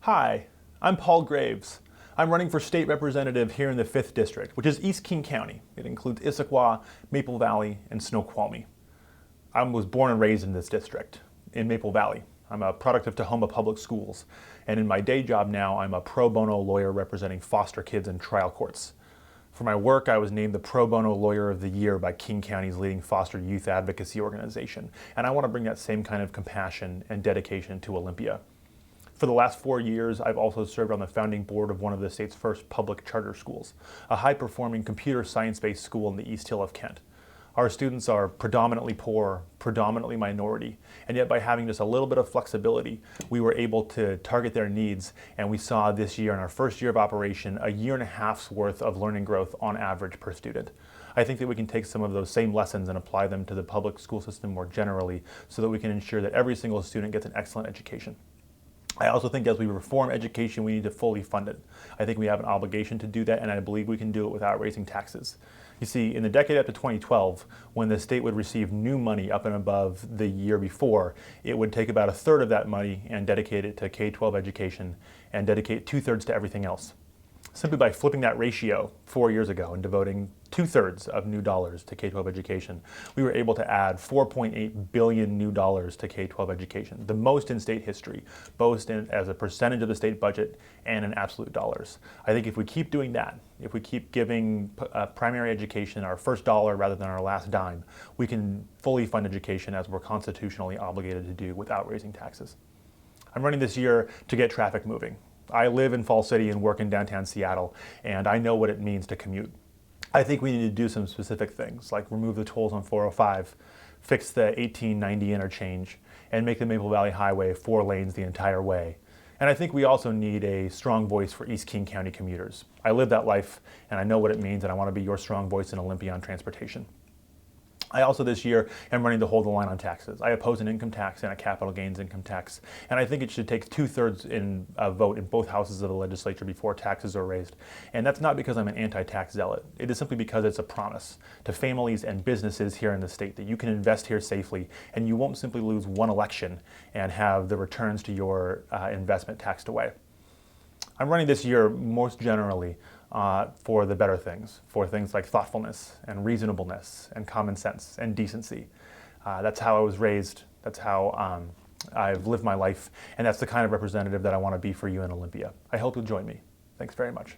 Hi, I'm Paul Graves. I'm running for state representative here in the 5th District, which is East King County. It includes Issaquah, Maple Valley, and Snoqualmie. I was born and raised in this district, in Maple Valley. I'm a product of Tahoma Public Schools, and in my day job now, I'm a pro bono lawyer representing foster kids in trial courts. For my work, I was named the Pro Bono Lawyer of the Year by King County's leading foster youth advocacy organization, and I want to bring that same kind of compassion and dedication to Olympia. For the last 4 years, I've also served on the founding board of one of the state's first public charter schools, a high-performing computer science-based school in the East Hill of Kent. Our students are predominantly poor, predominantly minority, and yet by having just a little bit of flexibility, we were able to target their needs, and we saw this year, in our first year of operation, a year and a half's worth of learning growth on average per student. I think that we can take some of those same lessons and apply them to the public school system more generally so that we can ensure that every single student gets an excellent education. I also think as we reform education, we need to fully fund it. I think we have an obligation to do that, and I believe we can do it without raising taxes. You see, in the decade up to 2012, when the state would receive new money up and above the year before, it would take about a third of that money and dedicate it to K-12 education and dedicate 2/3 to everything else. Simply by flipping that ratio 4 years ago and devoting 2/3 of new dollars to K-12 education, we were able to add $4.8 billion new dollars to K-12 education, the most in state history, both as a percentage of the state budget and in absolute dollars. I think if we keep doing that, if we keep giving primary education our first dollar rather than our last dime, we can fully fund education as we're constitutionally obligated to do without raising taxes. I'm running this year to get traffic moving. I live in Fall City and work in downtown Seattle, and I know what it means to commute. I think we need to do some specific things, like remove the tolls on 405, fix the 1890 interchange, and make the Maple Valley Highway 4 lanes the entire way. And I think we also need a strong voice for East King County commuters. I live that life, and I know what it means, and I want to be your strong voice in Olympia on transportation. I also this year am running to hold the line on taxes. I oppose an income tax and a capital gains income tax, and I think it should take 2/3 in a vote in both houses of the legislature before taxes are raised. And that's not because I'm an anti-tax zealot. It is simply because it's a promise to families and businesses here in the state that you can invest here safely, and you won't simply lose one election and have the returns to your investment taxed away. I'm running this year most generally for the better things, for things like thoughtfulness and reasonableness and common sense and decency. That's how I was raised, that's how I've lived my life, and that's the kind of representative that I want to be for you in Olympia. I hope you'll join me. Thanks very much.